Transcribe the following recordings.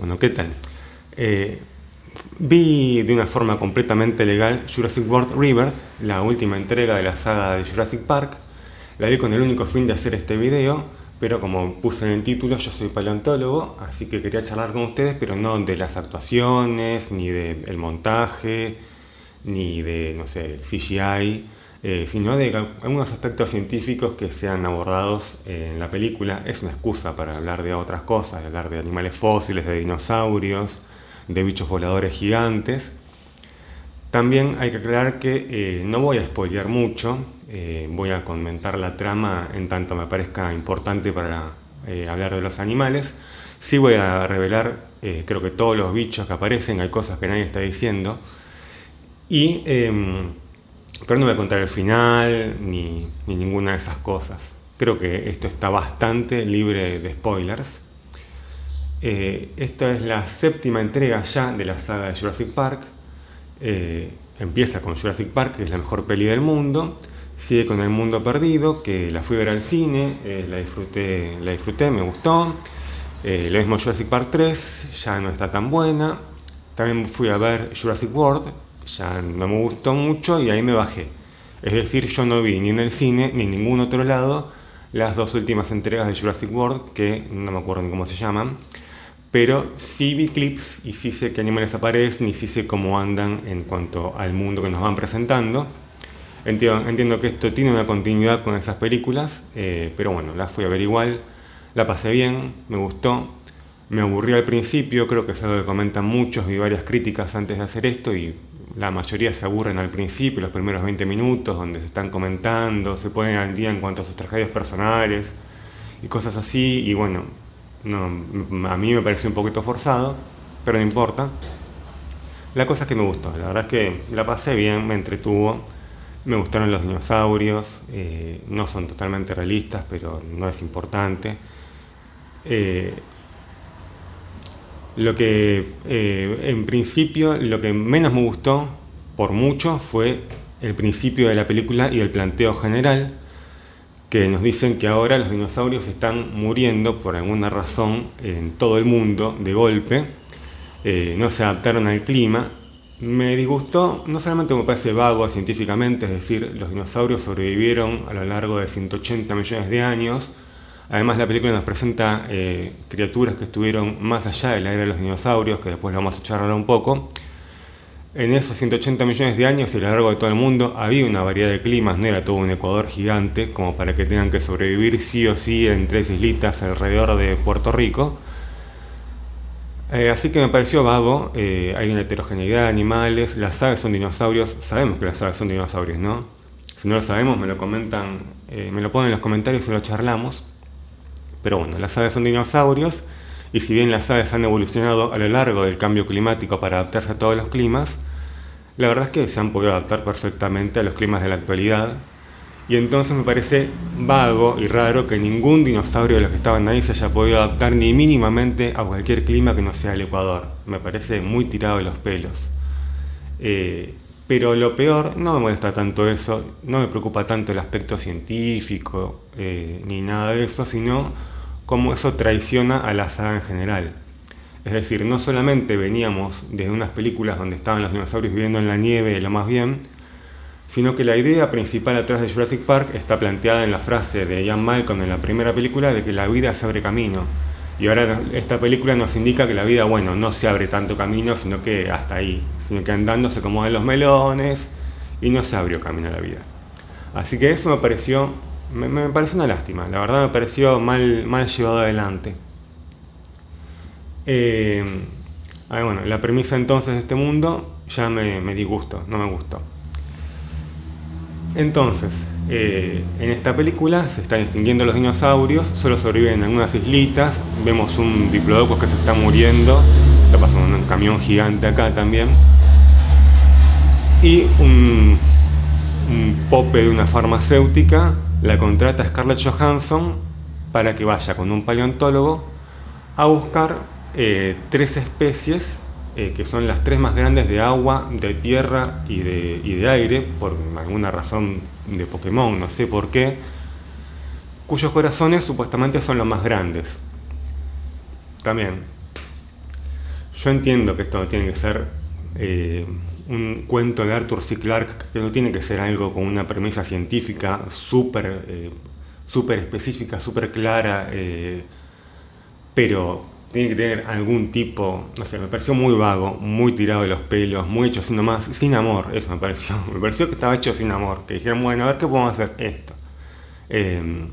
Bueno, ¿qué tal? Eh, Vi de una forma completamente legal Jurassic World Rebirth, la última entrega de la saga de Jurassic Park. La vi con el único fin de hacer este video, pero como puse en el título, yo soy paleontólogo, así que quería charlar con ustedes, pero no de las actuaciones, ni del montaje, ni de, no sé, el CGI, sino de algunos aspectos científicos que sean abordados en la película. Es una excusa para hablar de otras cosas, de hablar de animales fósiles, de dinosaurios, de bichos voladores gigantes. También hay que aclarar que no voy a spoilear mucho, voy a comentar la trama en tanto me parezca importante para hablar de los animales. Sí voy a revelar, creo que todos los bichos que aparecen, hay cosas que nadie está diciendo. Y, pero no voy a contar el final ni ninguna de esas cosas. Creo que esto está bastante libre de spoilers. Esta es la séptima entrega ya de la saga de Jurassic Park. Empieza con Jurassic Park, que es la mejor peli del mundo. Sigue con El Mundo Perdido, que la fui a ver al cine, la disfruté, me gustó. Lo mismo Jurassic Park 3, ya no está tan buena. También fui a ver Jurassic World, ya no me gustó mucho y ahí me bajé. Es decir, yo no vi ni en el cine ni en ningún otro lado las dos últimas entregas de Jurassic World, que no me acuerdo ni cómo se llaman, pero sí vi clips y sí sé qué animales aparecen y sí sé cómo andan en cuanto al mundo que nos van presentando. Entiendo que esto tiene una continuidad con esas películas, pero bueno, las fui a ver igual, la pasé bien, me gustó, me aburrió al principio, creo que es algo que comentan muchos, vi varias críticas antes de hacer esto y la mayoría se aburren al principio, los primeros 20 minutos, donde se están comentando, se ponen al día en cuanto a sus tragedias personales y cosas así, y bueno, no, a mí me pareció un poquito forzado, pero no importa. La cosa es que me gustó, la verdad es que la pasé bien, me entretuvo, me gustaron los dinosaurios, no son totalmente realistas, pero no es importante. Eh, en principio, lo que menos me gustó, por mucho, fue el principio de la película y el planteo general, que nos dicen que ahora los dinosaurios están muriendo por alguna razón en todo el mundo de golpe, no se adaptaron al clima. Me disgustó, no solamente me parece vago científicamente, es decir, los dinosaurios sobrevivieron a lo largo de 180 millones de años. Además, la película nos presenta criaturas que estuvieron más allá de la era de los dinosaurios, que después lo vamos a charlar un poco. En esos 180 millones de años y a lo largo de todo el mundo había una variedad de climas, no era todo un Ecuador gigante como para que tengan que sobrevivir sí o sí en 3 islitas alrededor de Puerto Rico. Así que me pareció vago, hay una heterogeneidad de animales, las aves son dinosaurios, sabemos que las aves son dinosaurios, ¿no? Si no lo sabemos me lo comentan, me lo ponen en los comentarios y lo charlamos. Pero bueno, las aves son dinosaurios y si bien las aves han evolucionado a lo largo del cambio climático para adaptarse a todos los climas, la verdad es que se han podido adaptar perfectamente a los climas de la actualidad. Y entonces me parece vago y raro que ningún dinosaurio de los que estaban ahí se haya podido adaptar ni mínimamente a cualquier clima que no sea el Ecuador. Me parece muy tirado de los pelos. Pero lo peor, no me molesta tanto eso, no me preocupa tanto el aspecto científico ni nada de eso, sino cómo eso traiciona a la saga en general. Es decir, no solamente veníamos de unas películas donde estaban los dinosaurios viviendo en la nieve lo más bien, sino que la idea principal atrás de Jurassic Park está planteada en la frase de Ian Malcolm en la primera película de que la vida se abre camino. Y ahora esta película nos indica que la vida, bueno, no se abre tanto camino, sino que hasta ahí, sino que andando se acomodan los melones y no se abrió camino a la vida. Así que eso me pareció una lástima, la verdad me pareció mal llevado adelante. Eh, bueno, la premisa entonces de este mundo ya me disgustó, no me gustó. Entonces, en esta película se están extinguiendo los dinosaurios, solo sobreviven en algunas islitas, vemos un diplodocus que se está muriendo, está pasando un camión gigante acá también, y un pope de una farmacéutica la contrata a Scarlett Johansson para que vaya con un paleontólogo a buscar 3 especies que son las 3 más grandes de agua, de tierra y de aire, por alguna razón de Pokémon, no sé por qué, cuyos corazones supuestamente son los más grandes. También. Yo entiendo que esto no tiene que ser un cuento de Arthur C. Clarke, que no tiene que ser algo con una premisa científica súper específica, súper clara, pero tiene que tener algún tipo, no sé, me pareció muy vago, muy tirado de los pelos, muy hecho así nomás, sin amor, eso me pareció que estaba hecho sin amor, que dijeron, bueno, a ver qué podemos hacer esto. Eh,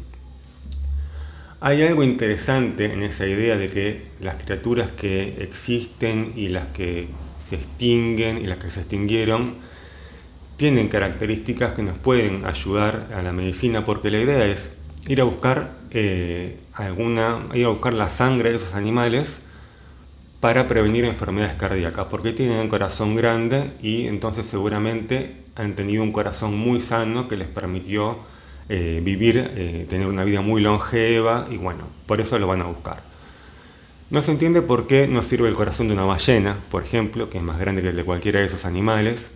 Hay algo interesante en esa idea de que las criaturas que existen y las que se extinguen y las que se extinguieron tienen características que nos pueden ayudar a la medicina, porque la idea es ir a buscar ir a buscar la sangre de esos animales para prevenir enfermedades cardíacas, porque tienen un corazón grande y entonces seguramente han tenido un corazón muy sano que les permitió tener una vida muy longeva, y bueno, por eso lo van a buscar. No se entiende por qué no sirve el corazón de una ballena, por ejemplo, que es más grande que el de cualquiera de esos animales.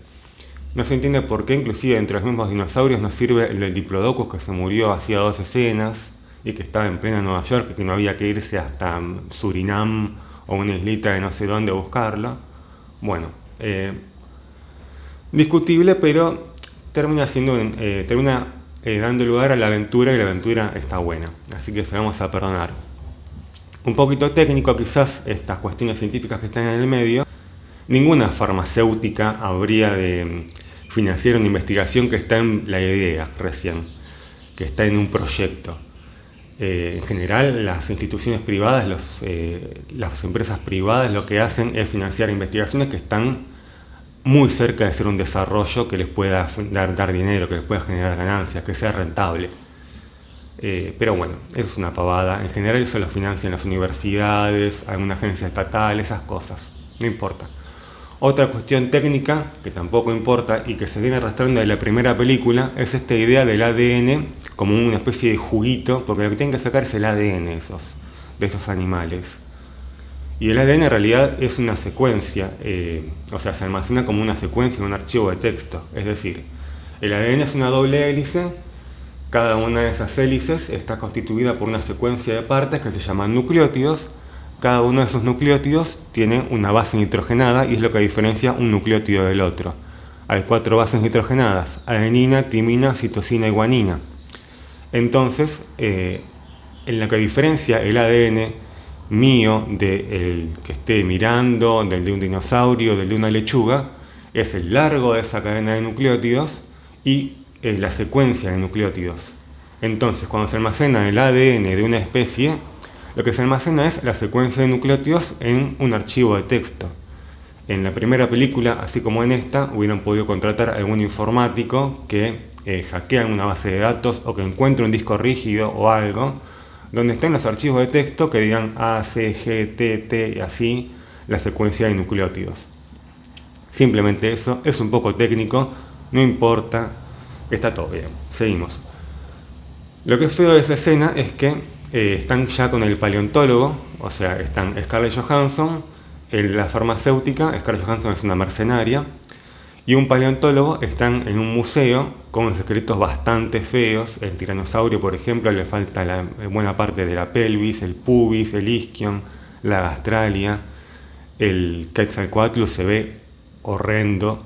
No se entiende por qué inclusive entre los mismos dinosaurios no sirve el del Diplodocus, que se murió hacía 2 escenas y que estaba en plena Nueva York y que no había que irse hasta Surinam o una islita de no sé dónde a buscarlo. Bueno, discutible, pero termina dando lugar a la aventura, y la aventura está buena, así que se vamos a perdonar. Un poquito técnico quizás estas cuestiones científicas que están en el medio. Ninguna farmacéutica habría de financiar una investigación que está en la idea recién, que está en un proyecto. En general, las instituciones privadas, las empresas privadas lo que hacen es financiar investigaciones que están muy cerca de ser un desarrollo que les pueda dar dinero, que les pueda generar ganancias, que sea rentable. Pero bueno, eso es una pavada. En general eso lo financian las universidades, alguna agencia estatal, esas cosas. No importa. Otra cuestión técnica, que tampoco importa y que se viene arrastrando de la primera película, es esta idea del ADN como una especie de juguito, porque lo que tienen que sacar es el ADN de esos animales. Y el ADN en realidad es una secuencia, o sea, se almacena como una secuencia en un archivo de texto. Es decir, el ADN es una doble hélice. Cada una de esas hélices está constituida por una secuencia de partes que se llaman nucleótidos. Cada uno de esos nucleótidos tiene una base nitrogenada y es lo que diferencia un nucleótido del otro. Hay 4 bases nitrogenadas: adenina, timina, citosina y guanina. Entonces, en lo que diferencia el ADN mío del que esté mirando, del de un dinosaurio, del de una lechuga, es el largo de esa cadena de nucleótidos y la secuencia de nucleótidos. Entonces, cuando se almacena el ADN de una especie, lo que se almacena es la secuencia de nucleótidos en un archivo de texto. En la primera película, así como en esta, hubieran podido contratar a algún informático que hackea una base de datos o que encuentre un disco rígido o algo donde estén los archivos de texto que digan A, C, G, T, T y así la secuencia de nucleótidos. Simplemente eso, es un poco técnico, no importa, está todo bien. Seguimos. Lo que es feo de esa escena es que están ya con el paleontólogo, o sea, están Scarlett Johansson, la farmacéutica, Scarlett Johansson es una mercenaria, y un paleontólogo. Están en un museo con esqueletos bastante feos. El tiranosaurio, por ejemplo, le falta la buena parte de la pelvis, el pubis, el isquion, la gastralia. El Quetzalcoatlus se ve horrendo.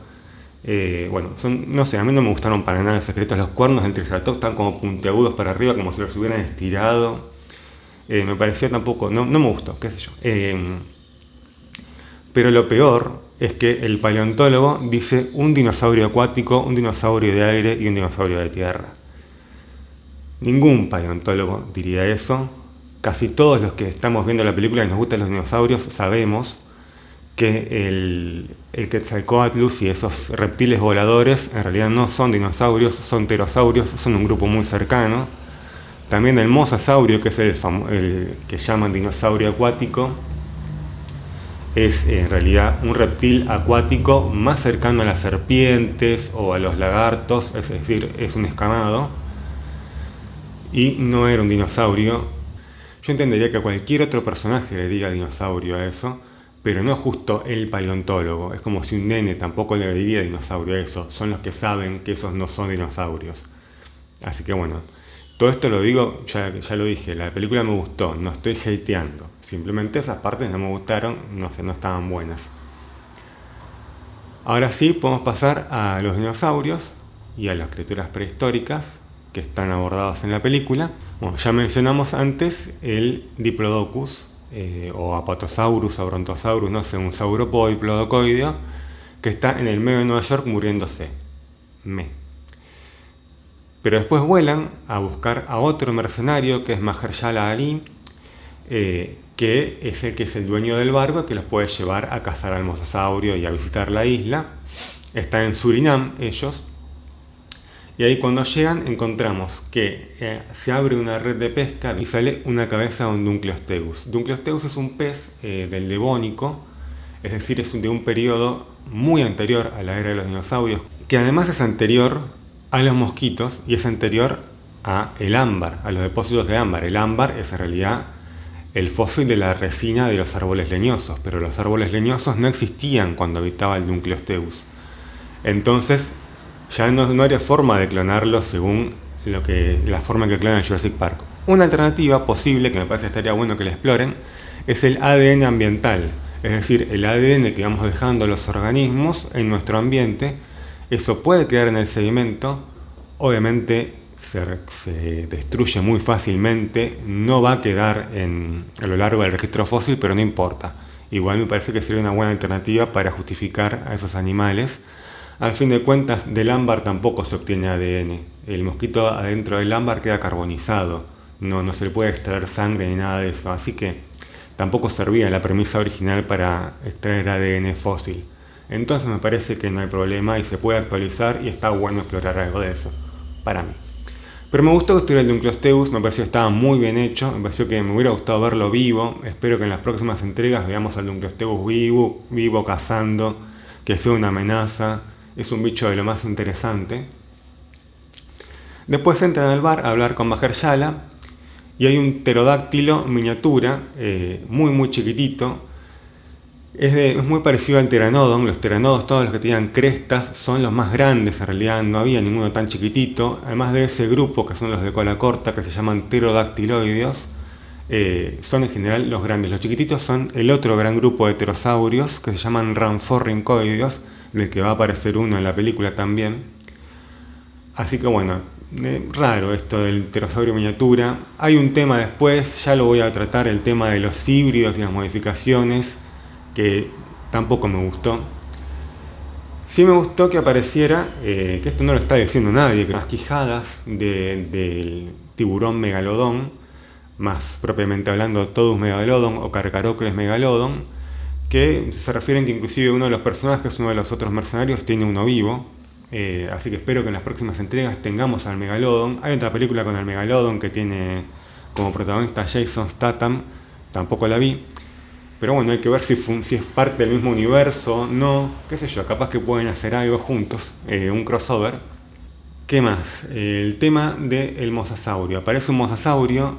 Bueno, no sé, a mí no me gustaron para nada los esqueletos. Los cuernos del Triceratops están como puntiagudos para arriba, como si los hubieran estirado. Me pareció tampoco, no me gustó, qué sé yo. Pero lo peor es que el paleontólogo dice un dinosaurio acuático, un dinosaurio de aire y un dinosaurio de tierra. Ningún paleontólogo diría eso. Casi todos los que estamos viendo la película y nos gustan los dinosaurios sabemos que el Quetzalcoatlus y esos reptiles voladores en realidad no son dinosaurios, son pterosaurios, son un grupo muy cercano. También el mosasaurio, que es el que llaman dinosaurio acuático, es en realidad un reptil acuático más cercano a las serpientes o a los lagartos, es decir, es un escamado, y no era un dinosaurio. Yo entendería que a cualquier otro personaje le diga dinosaurio a eso, pero no justo el paleontólogo. Es como si un nene tampoco le diría dinosaurio a eso. Son los que saben que esos no son dinosaurios. Así que bueno, Todo esto lo digo, ya lo dije, la película me gustó, no estoy hateando. Simplemente esas partes no me gustaron, no sé, no estaban buenas. Ahora sí, podemos pasar a los dinosaurios y a las criaturas prehistóricas que están abordados en la película. Bueno, ya mencionamos antes el Diplodocus, o Apatosaurus o Brontosaurus, no sé, un saurópodo diplodocoideo, que está en el medio de Nueva York muriéndose. Pero después vuelan a buscar a otro mercenario que es Mahershala Ali, que es el dueño del barco que los puede llevar a cazar al mosasaurio y a visitar la isla. Están en Surinam ellos. Y ahí cuando llegan encontramos que se abre una red de pesca y sale una cabeza de un Dunkleosteus. Dunkleosteus es un pez del Devónico, es decir, es de un periodo muy anterior a la era de los dinosaurios, que además es anterior a los mosquitos y es anterior a el ámbar, a los depósitos de ámbar. El ámbar es en realidad el fósil de la resina de los árboles leñosos, pero los árboles leñosos no existían cuando habitaba el Dunkleosteus. Entonces ya no habría forma de clonarlo según la forma en que clonan en Jurassic Park. Una alternativa posible, que me parece estaría bueno que la exploren, es el ADN ambiental, es decir, el ADN que vamos dejando los organismos en nuestro ambiente. Eso puede quedar en el sedimento, obviamente se destruye muy fácilmente, no va a quedar a lo largo del registro fósil, pero no importa. Igual me parece que sería una buena alternativa para justificar a esos animales. Al fin de cuentas, del ámbar tampoco se obtiene ADN. El mosquito adentro del ámbar queda carbonizado. No se le puede extraer sangre ni nada de eso. Así que tampoco servía la premisa original para extraer ADN fósil. Entonces me parece que no hay problema y se puede actualizar y está bueno explorar algo de eso, para mí. Pero me gustó que estuviera el Dunkleosteus, me pareció que estaba muy bien hecho, me pareció que me hubiera gustado verlo vivo. Espero que en las próximas entregas veamos al Dunkleosteus vivo cazando, que sea una amenaza. Es un bicho de lo más interesante. Después entran al bar a hablar con Mahershala y hay un pterodáctilo miniatura, muy chiquitito. Es muy parecido al pteranodon. Los pteranodos, todos los que tenían crestas, son los más grandes. En realidad no había ninguno tan chiquitito. Además de ese grupo, que son los de cola corta, que se llaman pterodactiloideos, son en general los grandes. Los chiquititos son el otro gran grupo de pterosaurios, que se llaman ranforrincoideos, del que va a aparecer uno en la película también. Así que bueno, raro esto del pterosaurio miniatura. Hay un tema después, ya lo voy a tratar, el tema de los híbridos y las modificaciones, que tampoco me gustó. Sí me gustó que apareciera, que esto no lo está diciendo nadie, que las quijadas del tiburón megalodón, más propiamente hablando Todus megalodon o Carcarocles megalodon, que se refieren que inclusive uno de los personajes, uno de los otros mercenarios, tiene uno vivo. Así que espero que en las próximas entregas tengamos al megalodon. Hay otra película con el megalodon que tiene como protagonista Jason Statham, tampoco la vi. Pero bueno, hay que ver si es parte del mismo universo, no, qué sé yo, capaz que pueden hacer algo juntos, un crossover. ¿Qué más? El tema del mosasaurio. Aparece un mosasaurio,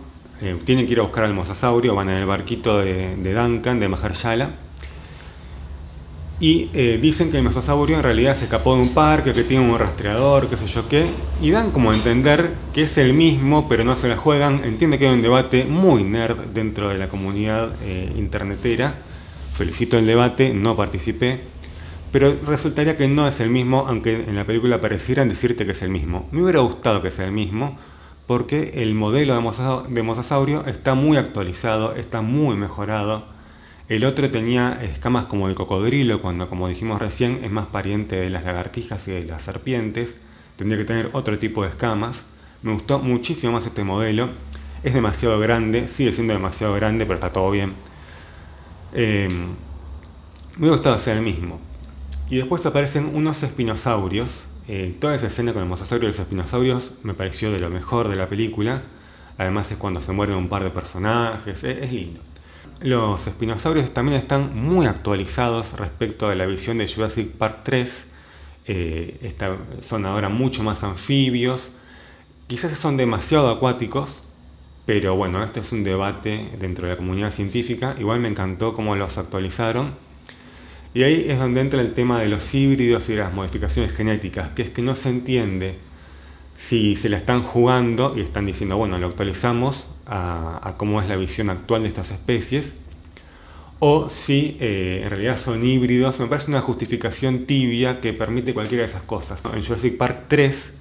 tienen que ir a buscar al mosasaurio, van en el barquito de Duncan, de Mahershala. Y dicen que el mosasaurio en realidad se escapó de un parque, que tiene un rastreador, qué sé yo qué. Y dan como a entender que es el mismo, pero no se la juegan. Entiende que hay un debate muy nerd dentro de la comunidad internetera. Felicito el debate, no participé. Pero resultaría que no es el mismo, aunque en la película parecieran decirte que es el mismo. Me hubiera gustado que sea el mismo, porque el modelo de mosasaurio está muy actualizado, está muy mejorado. El otro tenía escamas como de cocodrilo, cuando, como dijimos recién, es más pariente de las lagartijas y de las serpientes. Tendría que tener otro tipo de escamas. Me gustó muchísimo más este modelo. Es demasiado grande, sigue siendo demasiado grande, pero está todo bien. Me hubiera gustado hacer el mismo. Y después aparecen unos espinosaurios. Toda esa escena con el mosasaurio y los espinosaurios me pareció de lo mejor de la película. Además es cuando se mueren un par de personajes, es lindo. Los espinosaurios también están muy actualizados respecto de la visión de Jurassic Park 3. Son ahora mucho más anfibios. Quizás son demasiado acuáticos, pero bueno, este es un debate dentro de la comunidad científica. Igual me encantó cómo los actualizaron. Y ahí es donde entra el tema de los híbridos y de las modificaciones genéticas, que es que no se entiende si se la están jugando y están diciendo, bueno, lo actualizamos a cómo es la visión actual de estas especies, o si en realidad son híbridos. Me parece una justificación tibia que permite cualquiera de esas cosas, ¿no? En Jurassic Park 3,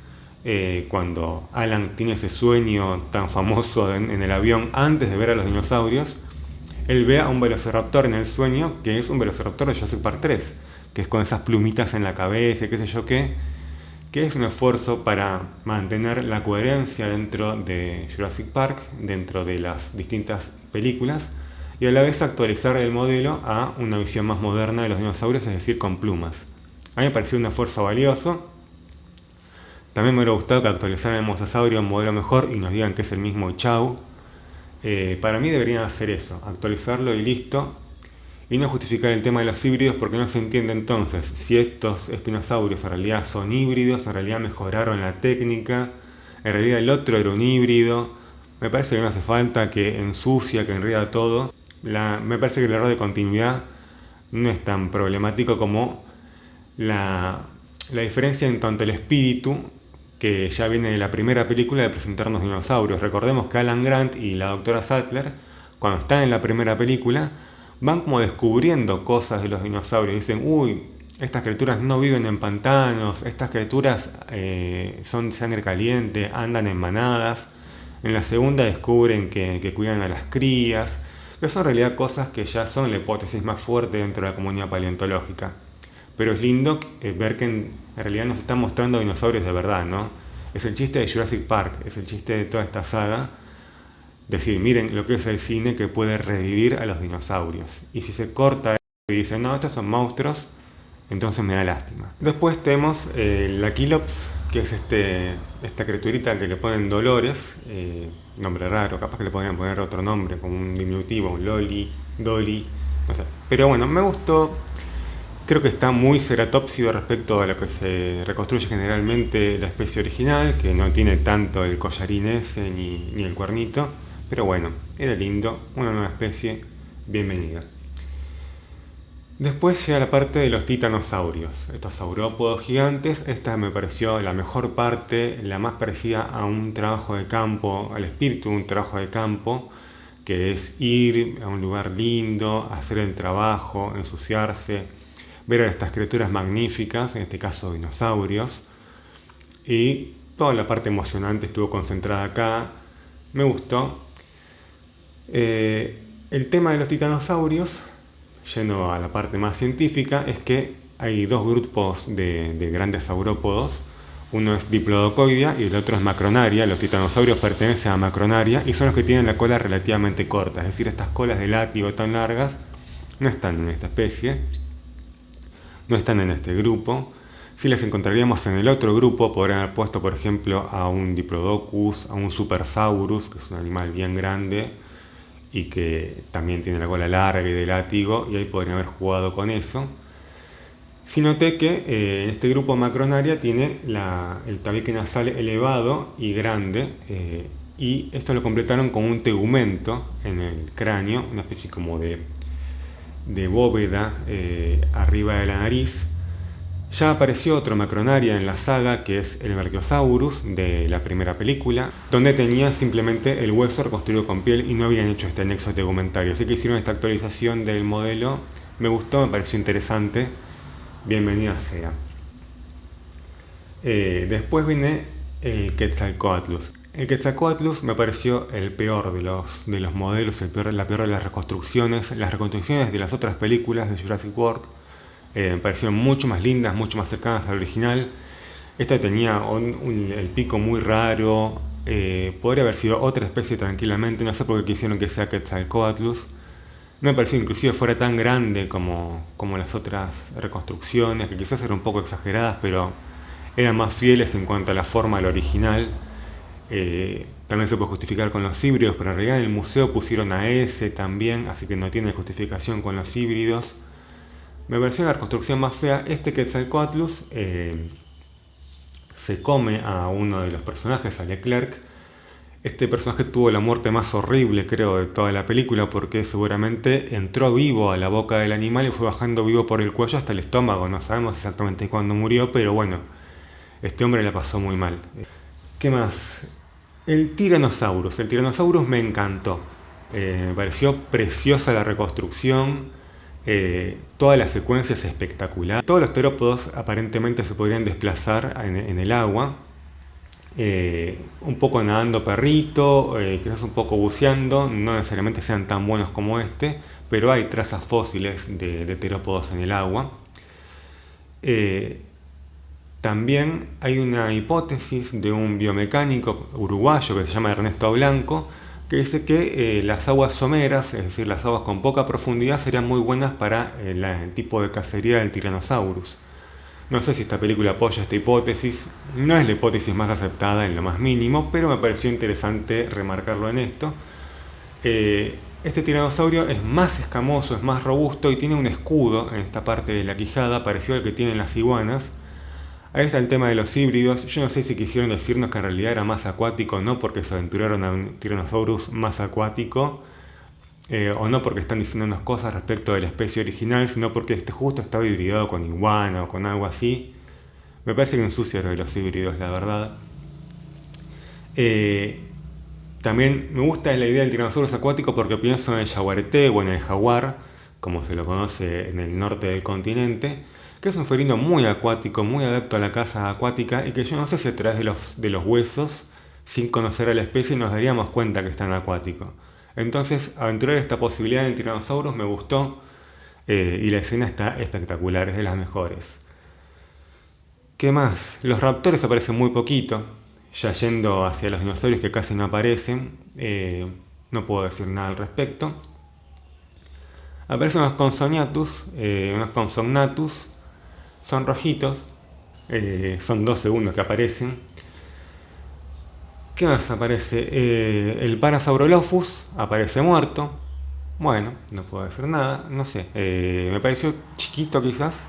cuando Alan tiene ese sueño tan famoso en el avión antes de ver a los dinosaurios, él ve a un velociraptor en el sueño, que es un velociraptor de Jurassic Park 3, que es con esas plumitas en la cabeza, qué sé yo qué, que es un esfuerzo para mantener la coherencia dentro de Jurassic Park, dentro de las distintas películas, y a la vez actualizar el modelo a una visión más moderna de los dinosaurios, es decir, con plumas. A mí me pareció un esfuerzo valioso. También me hubiera gustado que actualizaran el mosasaurio a un modelo mejor y nos digan que es el mismo y chau. Para mí deberían hacer eso, actualizarlo y listo, y no justificar el tema de los híbridos, porque no se entiende entonces si estos espinosaurios en realidad son híbridos, en realidad mejoraron la técnica, en realidad el otro era un híbrido. Me parece que no hace falta, que ensucia, que enreda todo. Me parece que el error de continuidad no es tan problemático como la diferencia en tanto el espíritu, que ya viene de la primera película de presentarnos dinosaurios. Recordemos que Alan Grant y la doctora Sattler, cuando están en la primera película, van como descubriendo cosas de los dinosaurios. Dicen, uy, estas criaturas no viven en pantanos, estas criaturas son de sangre caliente, andan en manadas. En la segunda descubren que cuidan a las crías, que son en realidad cosas que ya son la hipótesis más fuerte dentro de la comunidad paleontológica. Pero es lindo ver que en realidad nos están mostrando dinosaurios de verdad, ¿no? Es el chiste de Jurassic Park, es el chiste de toda esta saga. Decir, miren lo que es el cine, que puede revivir a los dinosaurios. Y si se corta eso y dice, no, estos son monstruos, entonces me da lástima. Después tenemos la Kilops, que es esta criaturita al que le ponen Dolores, nombre raro, capaz que le podrían poner otro nombre, como un diminutivo, un Loli, Dolly, no sé. Pero bueno, me gustó. Creo que está muy ceratópsido respecto a lo que se reconstruye generalmente la especie original, que no tiene tanto el collarín ese ni el cuernito, pero bueno, era lindo, una nueva especie, bienvenida. Después llega la parte de los titanosaurios, estos saurópodos gigantes. Esta me pareció la mejor parte, la más parecida a un trabajo de campo, al espíritu de un trabajo de campo, que es ir a un lugar lindo, hacer el trabajo, ensuciarse, ver a estas criaturas magníficas, en este caso dinosaurios, y toda la parte emocionante estuvo concentrada acá, me gustó. El tema de los titanosaurios, yendo a la parte más científica, es que hay dos grupos de grandes saurópodos. Uno es Diplodocoidea y el otro es Macronaria. Los titanosaurios pertenecen a Macronaria y son los que tienen la cola relativamente corta, es decir, estas colas de látigo tan largas no están en esta especie, no están en este grupo. Si las encontraríamos en el otro grupo, podrían haber puesto, por ejemplo, a un Diplodocus, a un Supersaurus, que es un animal bien grande y que también tiene la cola larga y de látigo, y ahí podrían haber jugado con eso. Si noté que en este grupo Macronaria tiene el tabique nasal elevado y grande, y esto lo completaron con un tegumento en el cráneo, una especie como de bóveda arriba de la nariz. Ya apareció otro Macronaria en la saga, que es el Brachiosaurus de la primera película, donde tenía simplemente el hueso reconstruido con piel y no habían hecho este anexo tegumentario. Así que hicieron esta actualización del modelo. Me gustó, me pareció interesante. Bienvenida sea. Después viene el Quetzalcoatlus. El Quetzalcoatlus me pareció el peor de los modelos, la peor de las reconstrucciones. Las reconstrucciones de las otras películas de Jurassic World me parecieron mucho más lindas, mucho más cercanas al original. Esta tenía el pico muy raro, podría haber sido otra especie tranquilamente, no sé por qué quisieron que sea Quetzalcoatlus. No me pareció inclusive fuera tan grande como las otras reconstrucciones, que quizás eran un poco exageradas, pero eran más fieles en cuanto a la forma del original. También se puede justificar con los híbridos, pero en realidad en el museo pusieron a ese también, así que no tiene justificación con los híbridos. Me pareció la reconstrucción más fea. Este Quetzalcoatlus se come a uno de los personajes, a Leclerc. Este personaje tuvo la muerte más horrible, creo, de toda la película, porque seguramente entró vivo a la boca del animal y fue bajando vivo por el cuello hasta el estómago. No sabemos exactamente cuándo murió, pero bueno, este hombre la pasó muy mal. ¿Qué más? El Tyrannosaurus. El Tyrannosaurus me encantó. Me pareció preciosa la reconstrucción. Toda la secuencia es espectacular. Todos los terópodos aparentemente se podrían desplazar en el agua. Un poco nadando perrito, quizás un poco buceando. No necesariamente sean tan buenos como este, pero hay trazas fósiles de terópodos en el agua. Eh, También hay una hipótesis de un biomecánico uruguayo que se llama Ernesto Blanco, que dice que las aguas someras, es decir, las aguas con poca profundidad, serían muy buenas para el tipo de cacería del Tyrannosaurus. No sé si esta película apoya esta hipótesis, no es la hipótesis más aceptada en lo más mínimo, pero me pareció interesante remarcarlo en esto. Este tiranosaurio es más escamoso, es más robusto y tiene un escudo en esta parte de la quijada, parecido al que tienen las iguanas. Ahí está el tema de los híbridos. Yo no sé si quisieron decirnos que en realidad era más acuático, no porque se aventuraron a un Tyrannosaurus más acuático, o no porque están diciendo unas cosas respecto de la especie original, sino porque este justo estaba hibridado con iguana o con algo así. Me parece que ensucia lo de los híbridos, la verdad. Eh, También me gusta la idea del Tyrannosaurus acuático porque pienso en el jaguarete o en el jaguar, como se lo conoce en el norte del continente, que es un felino muy acuático, muy adepto a la caza acuática y que yo no sé si a través de los huesos, sin conocer a la especie, nos daríamos cuenta que es tan acuático. Entonces, aventurar esta posibilidad en Tyrannosaurus me gustó, y la escena está espectacular, es de las mejores. ¿Qué más? Los raptores aparecen muy poquito, ya yendo hacia los dinosaurios que casi no aparecen, no puedo decir nada al respecto. Aparecen unos Compsognathus, son rojitos, son 2 segundos que aparecen. ¿Qué más aparece? El Parasaurolophus aparece muerto. Bueno, no puedo decir nada, no sé. Me pareció chiquito quizás.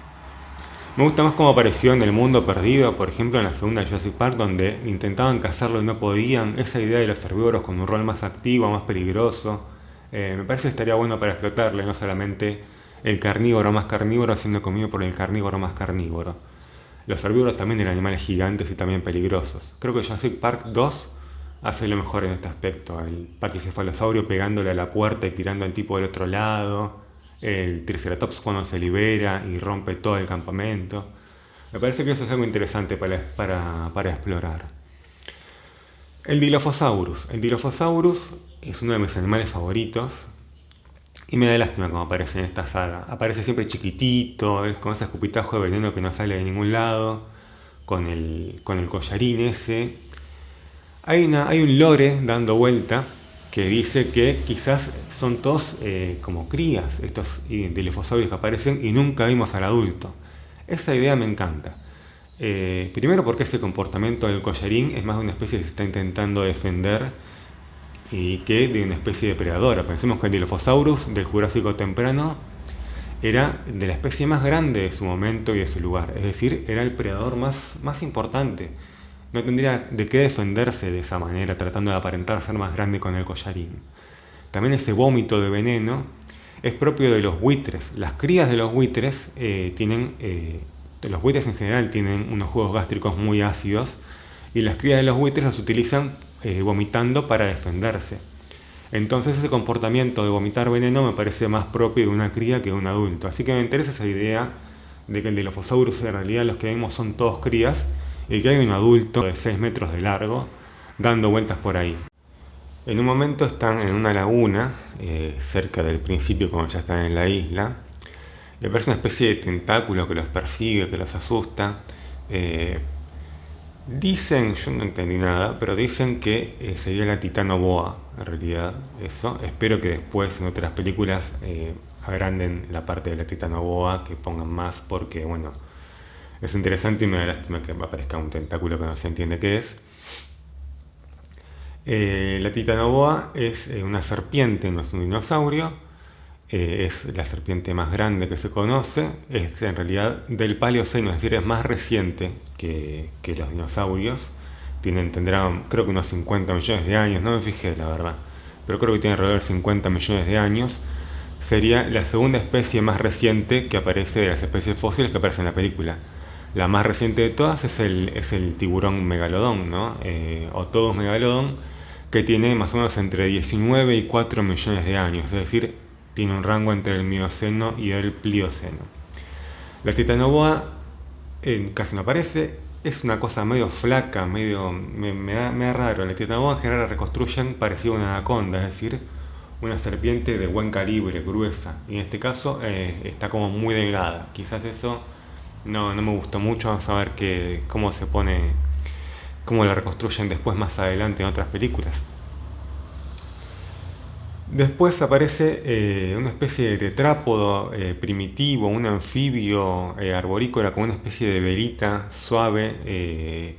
Me gusta más cómo apareció en El Mundo Perdido, por ejemplo en la segunda Jurassic Park, donde intentaban cazarlo y no podían. Esa idea de los herbívoros con un rol más activo, más peligroso, me parece que estaría bueno para explotarle, no solamente el carnívoro más carnívoro siendo comido por el carnívoro más carnívoro. Los herbívoros también eran animales gigantes y también peligrosos. Creo que Jurassic Park 2 hace lo mejor en este aspecto. El paquicefalosaurio pegándole a la puerta y tirando al tipo del otro lado. El Triceratops cuando se libera y rompe todo el campamento. Me parece que eso es algo interesante para explorar. El Dilophosaurus. El Dilophosaurus es uno de mis animales favoritos. Y me da lástima cómo aparece en esta saga. Aparece siempre chiquitito, es con ese escupitajo de veneno que no sale de ningún lado, con el collarín ese. Hay un lore dando vuelta que dice que quizás son todos como crías, estos dilofosaurios que aparecen y nunca vimos al adulto. Esa idea me encanta. Primero porque ese comportamiento del collarín es más de una especie que se está intentando defender y que de una especie depredadora. Pensemos que el Dilophosaurus del Jurásico temprano era de la especie más grande de su momento y de su lugar, es decir, era el predador más importante. No tendría de qué defenderse de esa manera, tratando de aparentar ser más grande con el collarín. También ese vómito de veneno es propio de los buitres. Las crías de los buitres los buitres en general tienen unos jugos gástricos muy ácidos y las crías de los buitres los utilizan vomitando para defenderse. Entonces ese comportamiento de vomitar veneno me parece más propio de una cría que de un adulto. Así que me interesa esa idea de que el Dilophosaurus en realidad los que vemos son todos crías y que hay un adulto de 6 metros de largo dando vueltas por ahí. En un momento están en una laguna, cerca del principio cuando ya están en la isla, y aparece una especie de tentáculo que los persigue, que los asusta. Dicen, yo no entendí nada, pero dicen que sería la Titanoboa, en realidad, eso. Espero que después en otras películas agranden la parte de la Titanoboa, que pongan más, porque, bueno, es interesante y me da lástima que aparezca un tentáculo que no se entiende qué es. La Titanoboa es una serpiente, no es un dinosaurio. Es la serpiente más grande que se conoce, es en realidad del Paleoceno, es decir, es más reciente que los dinosaurios. Tendrán creo que unos 50 millones de años, no me fijé la verdad, pero creo que tiene alrededor de 50 millones de años. Sería la segunda especie más reciente que aparece de las especies fósiles que aparecen en la película. La más reciente de todas es el tiburón megalodón, ¿no? Otodus megalodon, que tiene más o menos entre 19 y 4 millones de años, es decir, tiene un rango entre el Mioceno y el Plioceno. La titanoboa casi no aparece, es una cosa medio flaca, medio me da raro. La titanoboa en general la reconstruyen parecido a una anaconda, es decir, una serpiente de buen calibre, gruesa. Y en este caso está como muy delgada. Quizás eso no me gustó mucho. Vamos a ver cómo se pone, cómo la reconstruyen después más adelante en otras películas. Después aparece una especie de tetrápodo primitivo, un anfibio arborícola con una especie de velita suave,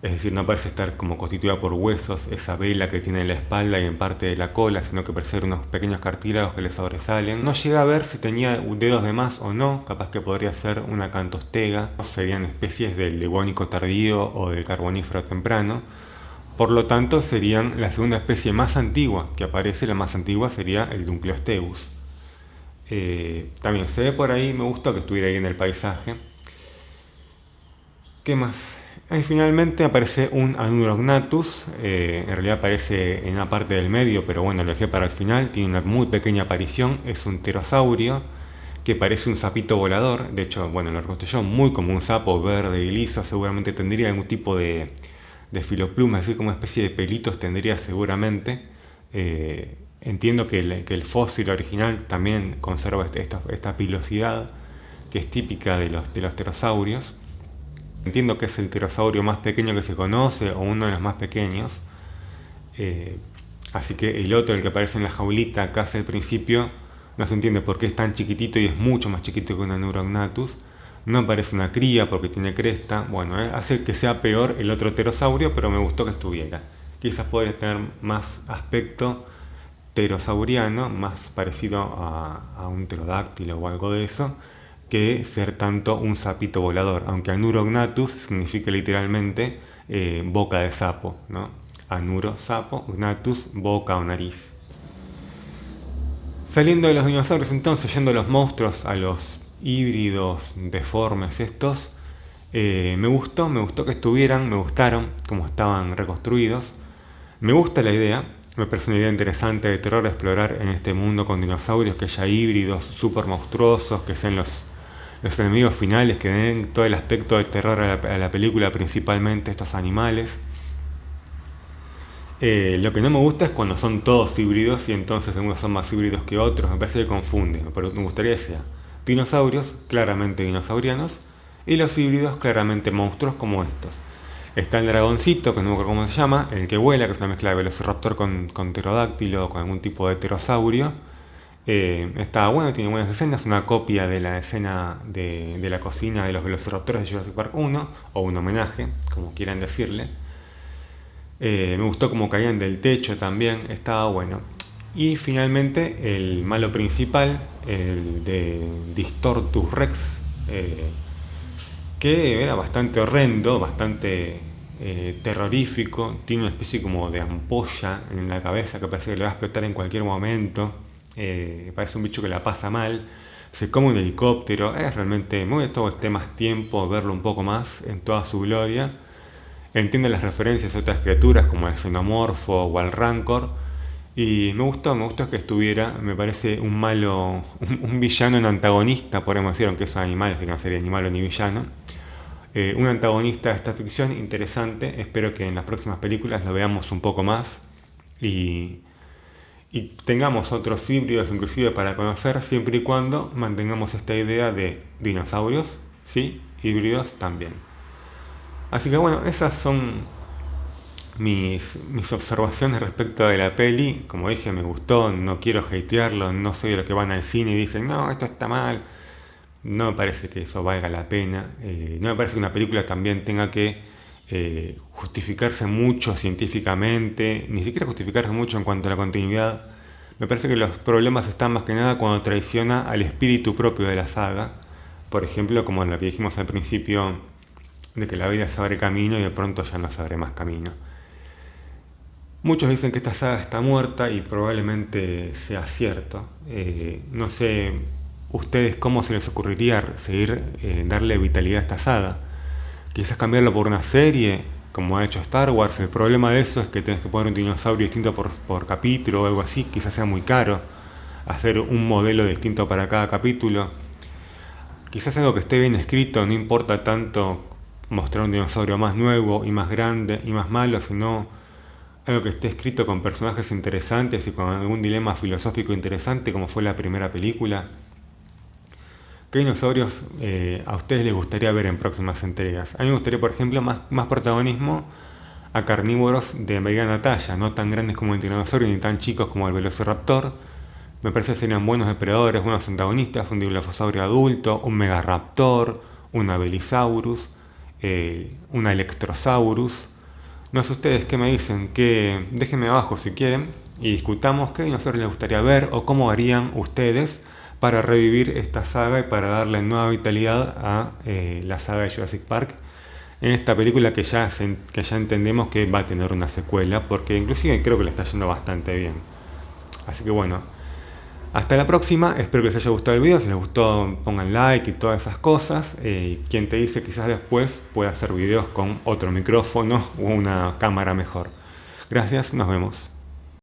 es decir, no parece estar como constituida por huesos, esa vela que tiene en la espalda y en parte de la cola, sino que parece ser unos pequeños cartílagos que le sobresalen. No llegué a ver si tenía dedos de más o no, capaz que podría ser una cantostega, serían especies del Devónico tardío o del Carbonífero temprano. Por lo tanto, serían la segunda especie más antigua que aparece. La más antigua sería el Dunkleosteus. También se ve por ahí, me gustó que estuviera ahí en el paisaje. ¿Qué más? Ahí finalmente aparece un Anurognathus. En realidad aparece en una parte del medio, pero bueno, lo dejé para el final. Tiene una muy pequeña aparición. Es un pterosaurio que parece un sapito volador. De hecho, bueno, lo reconstruyó muy como un sapo verde y liso. Seguramente tendría algún tipo de filoplumas, así como una especie de pelitos tendría seguramente. Entiendo que el fósil original también conserva esta pilosidad que es típica de los pterosaurios. Entiendo que es el pterosaurio más pequeño que se conoce o uno de los más pequeños. Así que el otro, el que aparece en la jaulita casi al principio, no se entiende por qué es tan chiquitito y es mucho más chiquito que un Anurognathus. No aparece una cría porque tiene cresta. Bueno, hace que sea peor el otro pterosaurio, pero me gustó que estuviera. Quizás podría tener más aspecto pterosauriano, más parecido a un pterodáctilo o algo de eso, que ser tanto un sapito volador, aunque Anurognathus significa literalmente boca de sapo, ¿no? Anuro, sapo, gnathus, boca o nariz. Saliendo de los dinosaurios entonces, yendo a los monstruos, a los híbridos deformes estos, me gustó que estuvieran, me gustaron como estaban reconstruidos. Me gusta la idea, me parece una idea interesante de terror explorar en este mundo con dinosaurios, que haya híbridos super monstruosos, que sean los enemigos finales, que den todo el aspecto de terror a la película, principalmente estos animales. Lo que no me gusta es cuando son todos híbridos y entonces algunos son más híbridos que otros, me parece que confunde, pero me gustaría que sea dinosaurios, claramente dinosaurianos, y los híbridos, claramente monstruos como estos. Está el dragoncito, que no me acuerdo cómo se llama, el que vuela, que es una mezcla de velociraptor con pterodáctilo, con algún tipo de pterosaurio. Está bueno, tiene buenas escenas, una copia de la escena de la cocina de los velociraptores de Jurassic Park 1, o un homenaje, como quieran decirle. Me gustó como caían del techo también, estaba bueno. Y finalmente el malo principal, el de Distortus Rex, que era bastante horrendo, bastante terrorífico. Tiene una especie como de ampolla en la cabeza que parece que le va a explotar en cualquier momento. Parece un bicho que la pasa mal. Se come un helicóptero. Es realmente muy todo este más tiempo verlo un poco más en toda su gloria. Entiendo las referencias a otras criaturas como el xenomorfo o al rancor. Y me gustó que estuviera, me parece un malo, un villano, un antagonista, podemos decir, aunque esos animales que no sería ni malo ni villano. Un antagonista de esta ficción interesante, espero que en las próximas películas lo veamos un poco más y, y tengamos otros híbridos inclusive para conocer, siempre y cuando mantengamos esta idea de dinosaurios, sí, híbridos también. Así que bueno, esas son mis observaciones respecto de la peli. Como dije, me gustó, no quiero hatearlo, no soy de los que van al cine y dicen, no, esto está mal. No me parece que eso valga la pena. No me parece que una película también tenga que justificarse mucho científicamente, ni siquiera justificarse mucho en cuanto a la continuidad. Me parece que los problemas están más que nada cuando traiciona al espíritu propio de la saga. Por ejemplo, como en lo que dijimos al principio, de que la vida se abre camino y de pronto ya no se abre más camino. Muchos dicen que esta saga está muerta y probablemente sea cierto. No sé, ustedes cómo se les ocurriría seguir, darle vitalidad a esta saga. Quizás cambiarlo por una serie, como ha hecho Star Wars. El problema de eso es que tenés que poner un dinosaurio distinto por capítulo o algo así. Quizás sea muy caro hacer un modelo distinto para cada capítulo. Quizás algo que esté bien escrito, no importa tanto mostrar un dinosaurio más nuevo y más grande y más malo, sino algo que esté escrito con personajes interesantes y con algún dilema filosófico interesante, como fue la primera película. ¿Qué dinosaurios a ustedes les gustaría ver en próximas entregas? A mí me gustaría, por ejemplo, más protagonismo a carnívoros de mediana talla, no tan grandes como el tiranosaurio ni tan chicos como el velociraptor. Me parece que serían buenos depredadores, buenos antagonistas, un dilophosaurus adulto, un megaraptor, un abelisaurus, un electrosaurus. No sé ustedes qué me dicen, que déjenme abajo si quieren y discutamos qué dinosaurios les gustaría ver o cómo harían ustedes para revivir esta saga y para darle nueva vitalidad a la saga de Jurassic Park en esta película que ya entendemos que va a tener una secuela, porque inclusive creo que le está yendo bastante bien. Así que bueno, hasta la próxima, espero que les haya gustado el video, si les gustó pongan like y todas esas cosas. Quien te dice quizás después pueda hacer videos con otro micrófono o una cámara mejor. Gracias, nos vemos.